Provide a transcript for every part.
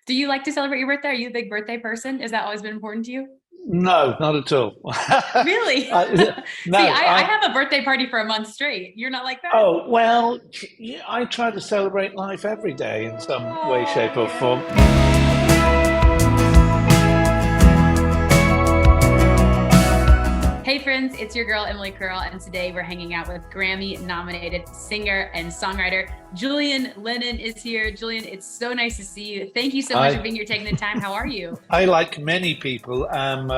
Do you like to celebrate your birthday? Are you a big birthday person? Has that always been important to you? No, not at all. Really? See, No, I have a birthday party for a month straight. You're not like that? oh, well, yeah, I try to celebrate life every day in some way, shape, or form. Hey friends, it's your girl Emily Curl, and today we're hanging out with Grammy-nominated singer and songwriter Julian Lennon is here. Julian, it's so nice to see you. Thank you so much for I, being here, taking the time. How are you? I like many people, am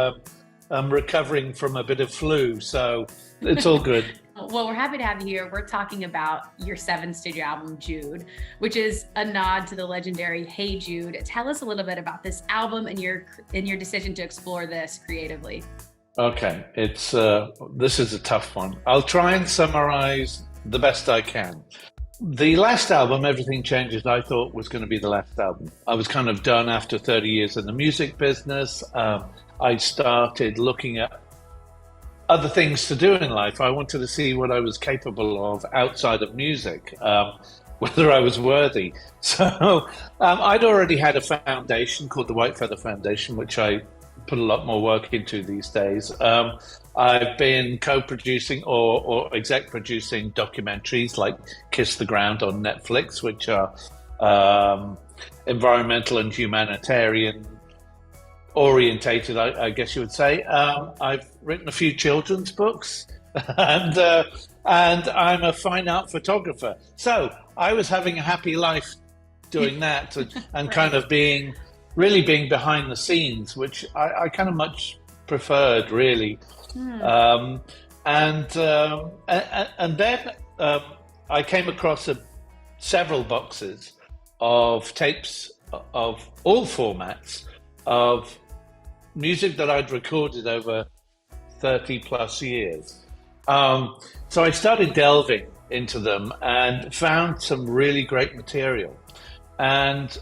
recovering from a bit of flu, so it's all good. Well, we're happy to have you here. We're talking about your seventh studio album, Jude, which is a nod to the legendary Hey Jude. Tell us a little bit about this album and your decision to explore this creatively. Okay, it's this is a tough one. I'll try and summarize the best I can. The last album, Everything Changes, I thought was going to be the last album. I was kind of done after 30 years in the music business. I started looking at other things to do in life. I wanted to see what I was capable of outside of music, whether I was worthy. So I'd already had a foundation called the White Feather Foundation, which I put a lot more work into these days. I've been co-producing or exec producing documentaries like Kiss the Ground on Netflix, which are environmental and humanitarian orientated, I guess you would say. I've written a few children's books, and I'm a fine art photographer. So I was having a happy life doing that, and kind Right. of being behind the scenes, which I kind of much preferred, really. Hmm. Um, and then I came across several boxes of tapes of all formats of music that I'd recorded over 30 plus years. So I started delving into them and found some really great material. And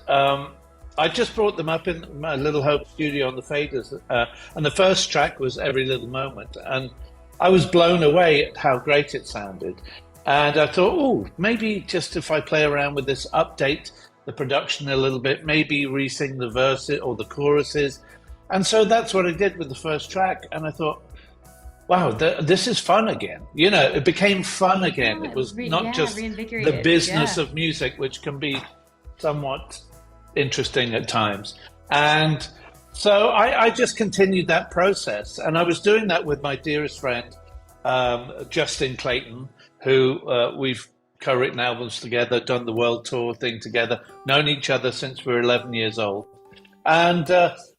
I just brought them up in my little home studio on the Faders. And the first track was Every Little Moment. And I was blown away at how great it sounded. And I thought, oh, maybe just if I play around with this, update the production a little bit, maybe re-sing the verses or the choruses. And so that's what I did with the first track. And I thought, wow, this is fun again. You know, it became fun again. Yeah, It was not yeah, just the reinvigorated. business Yeah. of music, which can be somewhat interesting at times. And so I just continued that process. And I was doing that with my dearest friend, Justin Clayton, who we've co-written albums together, done the world tour thing together, known each other since we were 11 years old. And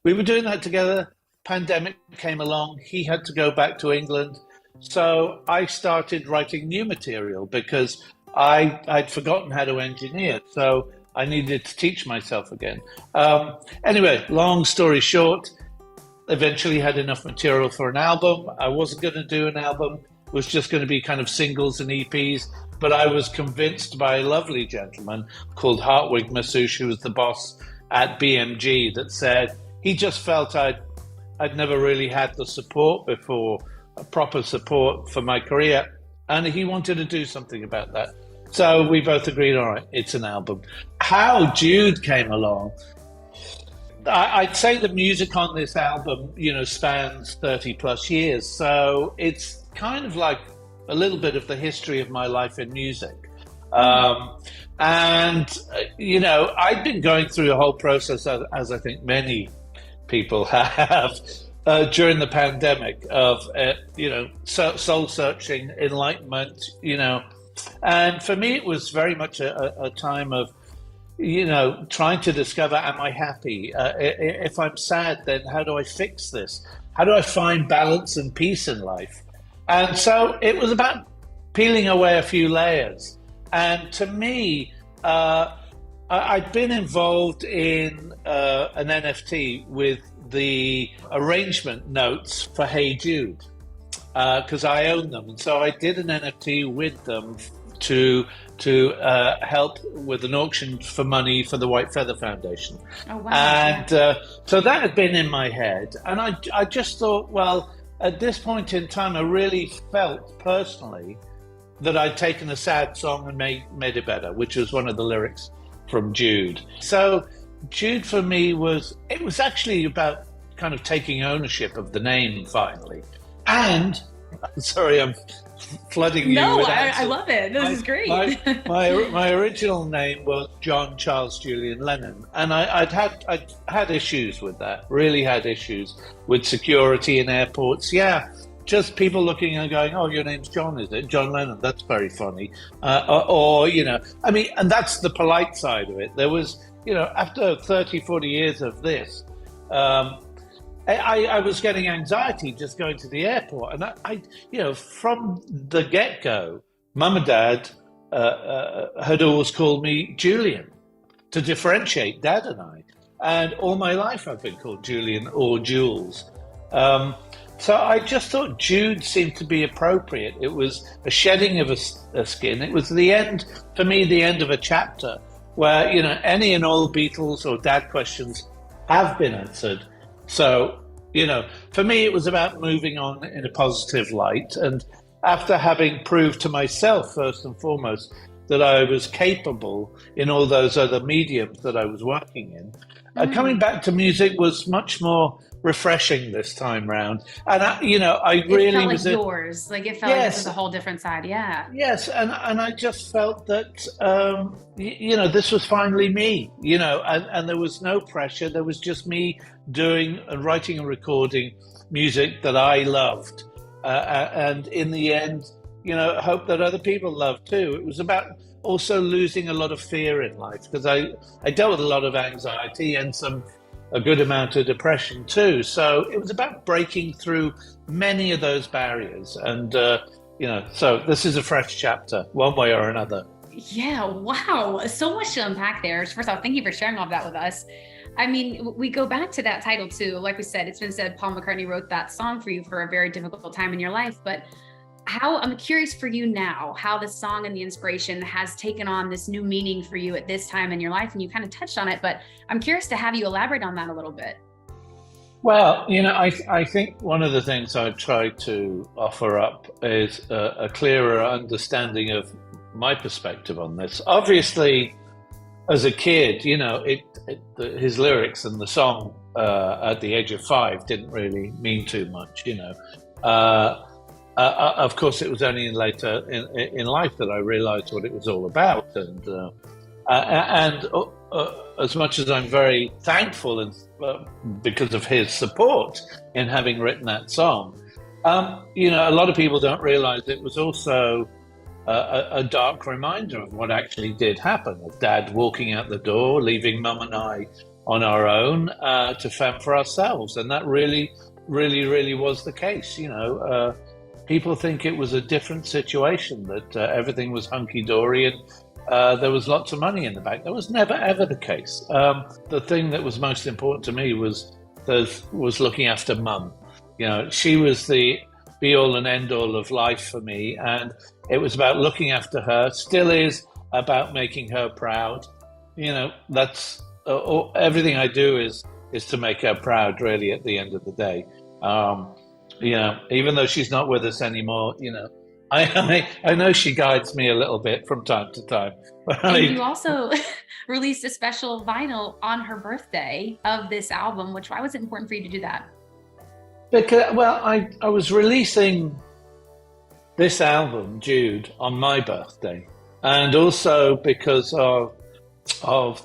we were doing that together. Pandemic came along. He had to go back to England. So I started writing new material because I'd forgotten how to engineer. So I needed to teach myself again. Anyway, long story short, eventually had enough material for an album. I wasn't going to do an album. It was just going to be kind of singles and EPs. But I was convinced by a lovely gentleman called Hartwig Masouche, who was the boss at BMG, that said he just felt I'd never really had the support before, a proper support for my career, and he wanted to do something about that. So we both agreed, all right, it's an album. How Jude came along, I'd say the music on this album, you know, spans 30 plus years. So it's kind of like a little bit of the history of my life in music. You know, I'd been going through a whole process, as I think many people have, during the pandemic of, you know, soul searching, enlightenment, you know. And for me, it was very much a time of, you know, trying to discover, am I happy? If I'm sad, then how do I fix this? How do I find balance and peace in life? And so it was about peeling away a few layers. And to me, I'd been involved in an NFT with the arrangement notes for Hey Jude, because I own them. And so I did an NFT with them to help with an auction for money for the White Feather Foundation. Oh wow. And Yeah. so that had been in my head. And I just thought, well, at this point in time, I really felt personally that I'd taken a sad song and made it better, which was one of the lyrics from Jude. So Jude for me it was actually about kind of taking ownership of the name finally. And sorry, I'm flooding you No, with I answers. love it. This is great. My original name was John Charles Julian Lennon, and I'd had issues with that. Really had issues with security in airports. Yeah, just people looking and going, "Oh, your name's John, is it? John Lennon? That's very funny." Or I mean, and that's the polite side of it. There was, after 30, 40 years of this. I was getting anxiety just going to the airport, and from the get-go, Mum and Dad had always called me Julian to differentiate Dad and I, and all my life I've been called Julian or Jules. So I just thought Jude seemed to be appropriate. It was a shedding of a skin. It was the end, for me, the end of a chapter where any and all Beatles or Dad questions have been answered. So, for me, it was about moving on in a positive light. And after having proved to myself, first and foremost, that I was capable in all those other mediums that I was working in, coming back to music was much more refreshing this time round. And, I really it felt was like yours. Like it felt like this was a whole different side. Yeah. Yes, and I just felt that this was finally me, and there was no pressure. There was just me doing and writing and recording music that I loved, and in the end, hope that other people loved too. It was about also losing a lot of fear in life, because I dealt with a lot of anxiety and a good amount of depression too. So it was about breaking through many of those barriers. And, so this is a fresh chapter, one way or another. Yeah. Wow. So much to unpack there. First off, thank you for sharing all of that with us. I mean, we go back to that title too. Like we said, it's been said Paul McCartney wrote that song for you for a very difficult time in your life, but I'm curious for you now, how the song and the inspiration has taken on this new meaning for you at this time in your life. And you kind of touched on it, but I'm curious to have you elaborate on that a little bit. Well, I think one of the things I try to offer up is a clearer understanding of my perspective on this. Obviously, as a kid, his lyrics and the song at the age of 5 didn't really mean too much, of course, it was only later in life that I realised what it was all about, and as much as I'm very thankful and because of his support in having written that song, a lot of people don't realise it was also a dark reminder of what actually did happen. Of Dad walking out the door, leaving Mum and I on our own to fend for ourselves, and that really, really, really was the case. People think it was a different situation, that everything was hunky-dory and there was lots of money in the bank. That was never, ever the case. The thing that was most important to me was looking after Mum. She was the be-all and end-all of life for me, and it was about looking after her, still is about making her proud. That's everything I do is to make her proud, really, at the end of the day. Even though she's not with us anymore, I know she guides me a little bit from time to time. And you also released a special vinyl on her birthday of this album, why was it important for you to do that? Because, well, I was releasing this album, Jude, on my birthday, and also because of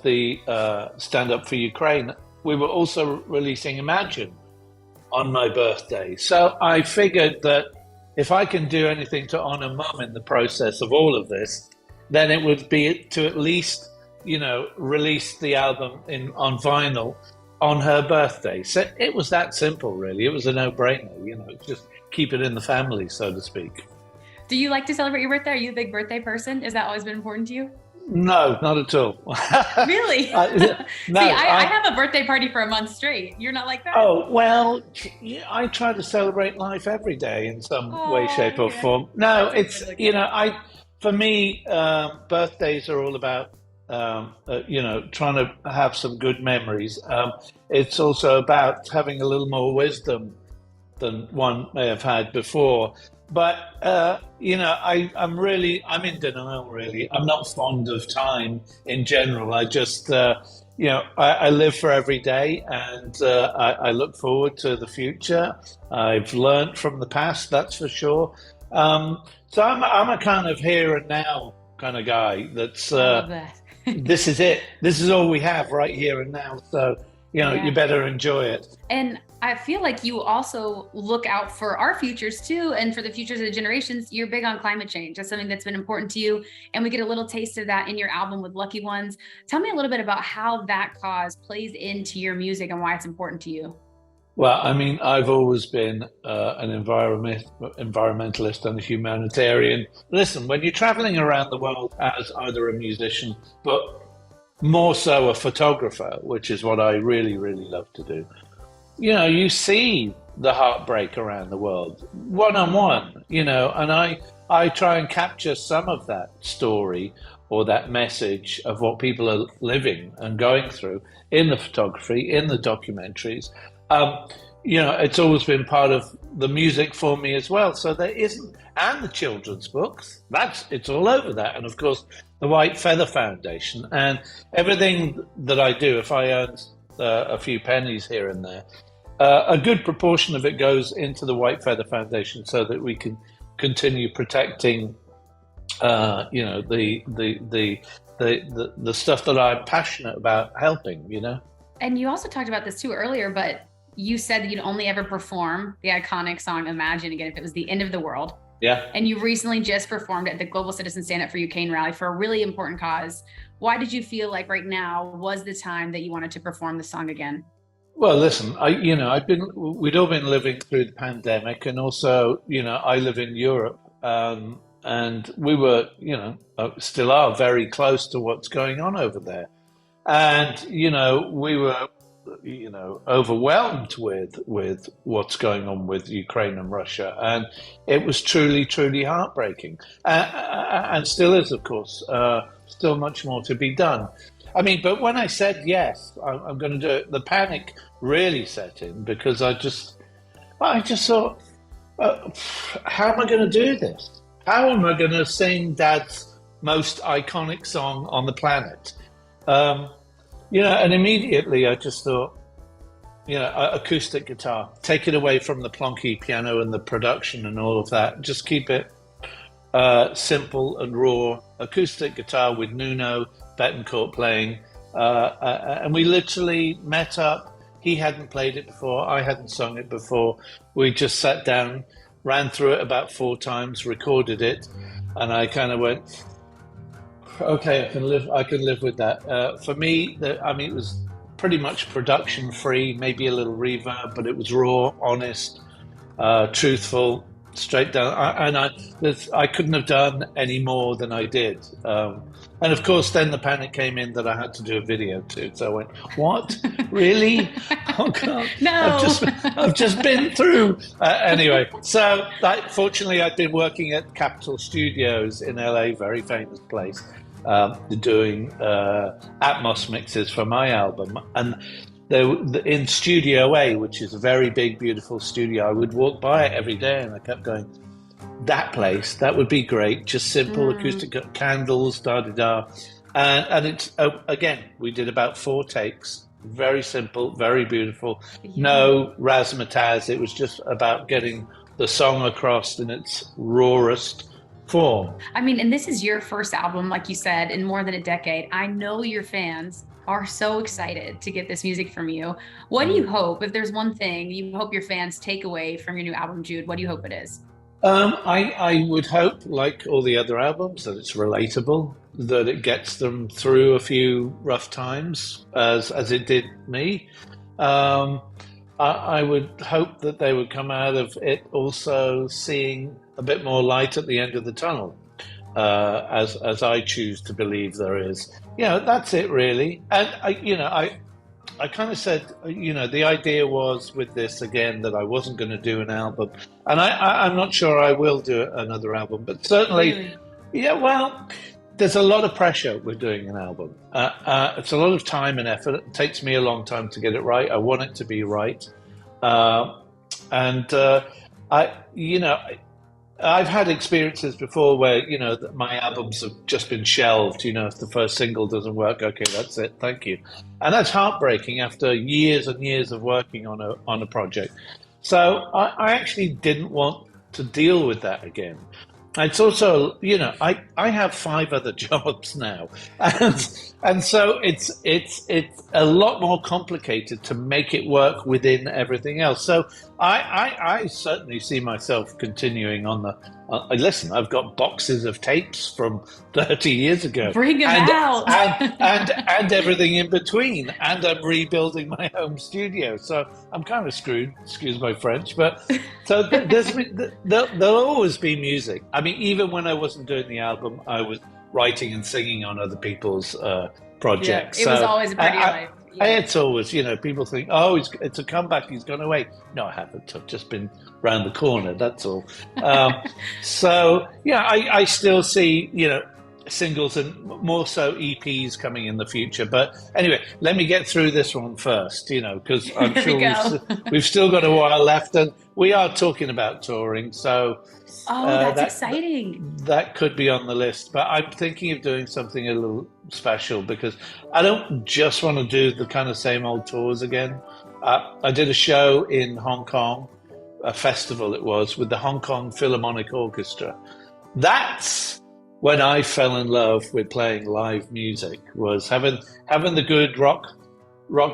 the Stand Up for Ukraine, we were also releasing Imagine on my birthday. So I figured that if I can do anything to honor Mum in the process of all of this, then it would be to at least, release the album on vinyl on her birthday. So it was that simple, really. It was a no-brainer, just keep it in the family, so to speak. Do you like to celebrate your birthday? Are you a big birthday person? Has that always been important to you? No, not at all. Really? No. See, I have a birthday party for a month straight. You're not like that? Oh, well, I try to celebrate life every day in some way, shape or form. No, it's, for me, birthdays are all about, trying to have some good memories. It's also about having a little more wisdom than one may have had before. But, I'm in denial, really. I'm not fond of time in general. I just, I live for every day, and I look forward to the future. I've learned from the past, that's for sure. So I'm a kind of here and now kind of guy. That's I love that. this is it. This is all we have right here and now. So you Yeah. better enjoy it. And I feel like you also look out for our futures too, and for the futures of the generations. You're big on climate change. That's something that's been important to you. And we get a little taste of that in your album with Lucky Ones. Tell me a little bit about how that cause plays into your music and why it's important to you. Well, I mean, I've always been an environmentalist and a humanitarian. Listen, when you're traveling around the world as either a musician, but more so a photographer, which is what I really, really love to do, you see the heartbreak around the world one on one, and I try and capture some of that story or that message of what people are living and going through in the photography, in the documentaries. It's always been part of the music for me as well. So there isn't, and the children's books, it's all over that. And of course, the White Feather Foundation and everything that I do, if I earn a few pennies here and there, a good proportion of it goes into the White Feather Foundation so that we can continue protecting, the stuff that I'm passionate about helping. And you also talked about this too earlier, but you said that you'd only ever perform the iconic song Imagine Again if it was the end of the world. Yeah. And you recently just performed at the Global Citizen Stand Up for Ukraine rally for a really important cause. Why did you feel like right now was the time that you wanted to perform the song again? Well, listen, we'd all been living through the pandemic, and also, I live in Europe, and we were, still are very close to what's going on over there. And, we were, overwhelmed with what's going on with Ukraine and Russia. And it was truly, truly heartbreaking. And still is, of course, still much more to be done. I mean, but when I said yes, I'm going to do it, the panic really set in because I just thought, how am I going to do this? How am I going to sing Dad's most iconic song on the planet? And immediately I just thought, acoustic guitar, take it away from the plonky piano and the production and all of that. Just keep it simple and raw. Acoustic guitar with Nuno Betancourt playing. And we literally met up. He hadn't played it before. I hadn't sung it before. We just sat down, ran through it about 4 times, recorded it. And I kind of went, okay, I can live with that. For me, it was pretty much production free, maybe a little reverb, but it was raw, honest, truthful, straight down. I couldn't have done any more than I did. And of course, then the panic came in that I had to do a video too. So I went, "What? Really? Oh God! No, I've just been through." Anyway, so fortunately, I'd been working at Capitol Studios in LA, very famous place, doing Atmos mixes for my album, and in Studio A, which is a very big, beautiful studio, I would walk by it every day, and I kept going, that place, that would be great. Just simple acoustic candles, da-da-da. And it's, again, we did about 4 takes, very simple, very beautiful. No razzmatazz. It was just about getting the song across in its rawest form. I mean, and this is your first album, like you said, in more than a decade. I know your fans are so excited to get this music from you. What do you hope, if there's one thing you hope your fans take away from your new album, Jude, what do you hope it is? I would hope, like all the other albums, that it's relatable, that it gets them through a few rough times, as it did me. I would hope that they would come out of it also seeing a bit more light at the end of the tunnel, as I choose to believe there is. That's it really. And I kind of said, the idea was with this again that I wasn't going to do an album, and I'm not sure I will do another album, but certainly, Really? Yeah. Well, there's a lot of pressure with doing an album. It's a lot of time and effort. It takes me a long time to get it right. I want it to be right, and I've had experiences before where, you know, that my albums have just been shelved. You know, if the first single doesn't work, okay, that's it, thank you. And that's heartbreaking after years and years of working on a project. So I actually didn't want to deal with that again. It's also, you know, I have 5 other jobs now, and so it's a lot more complicated to make it work within everything else. So I certainly see myself continuing on the. Listen, I've got boxes of tapes from 30 years ago. Bring them out. and everything in between. And I'm rebuilding my home studio. So I'm kind of screwed, excuse my French. But so there'll always be music. I mean, even when I wasn't doing the album, I was writing and singing on other people's projects. Yeah, it was always a part of your life. Yeah. It's always, you know, people think, oh, it's a comeback, he's gone away. No, I haven't. I've just been round the corner, that's all. So, yeah, I still see, you know, singles and more so EPs coming in the future. But anyway, let me get through this one first, you know, because I'm sure we've still got a while left, and we are talking about touring. So that's exciting. That could be on the list, but I'm thinking of doing something a little special because I don't just want to do the kind of same old tours again. I did a show in Hong Kong, a festival it was, with the Hong Kong Philharmonic Orchestra. That's when I fell in love with playing live music, was having the good rock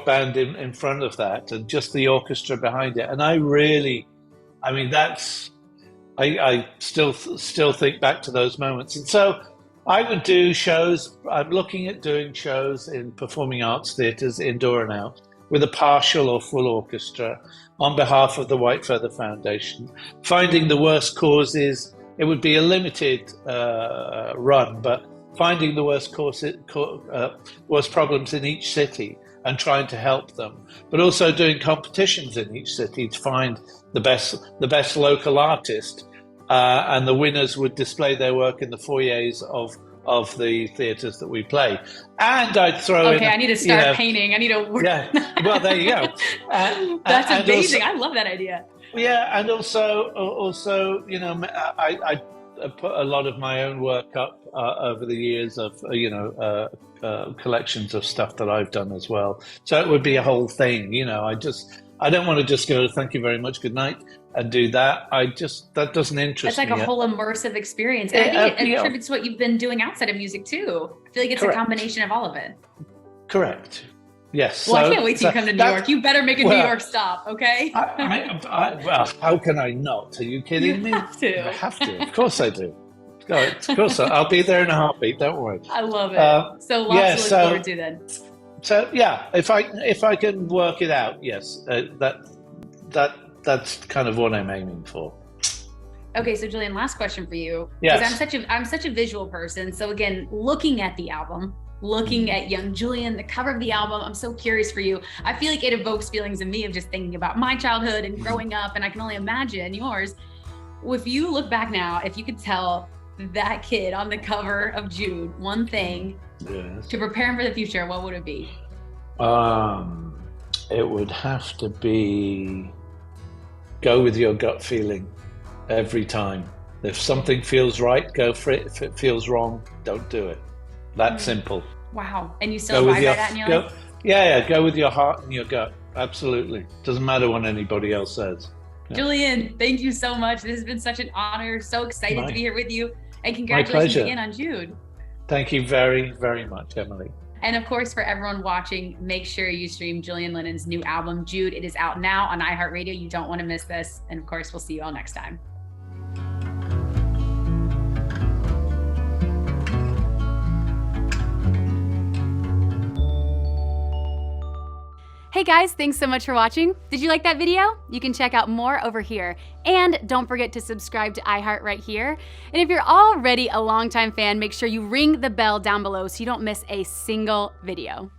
band in front of that and just the orchestra behind it. And I still think back to those moments. And so I would do shows. I'm looking at doing shows in performing arts theatres, indoor and out, with a partial or full orchestra on behalf of the White Feather Foundation, finding the worst causes. It would be a limited run, but finding the worst problems in each city and trying to help them, but also doing competitions in each city to find the best local artist, and the winners would display their work in the foyers of the theatres that we play. And I'd throw in... Okay, I need to start painting. I need to work. Yeah, well, there you go. That's amazing. Also, I love that idea. Yeah, and also, you know, I put a lot of my own work up over the years of, collections of stuff that I've done as well. So it would be a whole thing, you know. I don't want to just go, thank you very much, good night, and do that. That doesn't interest me. It's like a whole immersive experience. And I think it attributes to what you've been doing outside of music too. I feel like it's Correct. A combination of all of it. Correct. Yes. Well, I can't wait till you come to New York. You better make a New York stop, okay? Well, how can I not? Are you kidding me? You have to. I have to. Of course I do. Of course I'll be there in a heartb's don't worry. I love it. So lots to look forward to then. So yeah, if I can work it out, yes, that's kind of what I'm aiming for. Okay, so Julian, last question for you. Yes. Because I'm such a visual person. So again, looking at the album, looking at young Julian, the cover of the album, I'm so curious for you. I feel like it evokes feelings in me of just thinking about my childhood and growing up, and I can only imagine yours. If you look back now, if you could tell that kid on the cover of Jude one thing to prepare him for the future, what would it be? It would have to be go with your gut feeling every time. If something feels right, go for it. If it feels wrong, don't do it. That simple. Wow. And you still abide by that in your life? Yeah, go with your heart and your gut. Absolutely. Doesn't matter what anybody else says. Yeah. Julian, thank you so much. This has been such an honor. So excited to be here with you. And congratulations again on Jude. Thank you very, very much, Emily. And of course, for everyone watching, make sure you stream Julian Lennon's new album, Jude. It is out now on iHeartRadio. You don't want to miss this. And of course, we'll see you all next time. Hey guys, thanks so much for watching. Did you like that video? You can check out more over here. And don't forget to subscribe to iHeart right here. And if you're already a longtime fan, make sure you ring the bell down below so you don't miss a single video.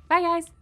Bye guys.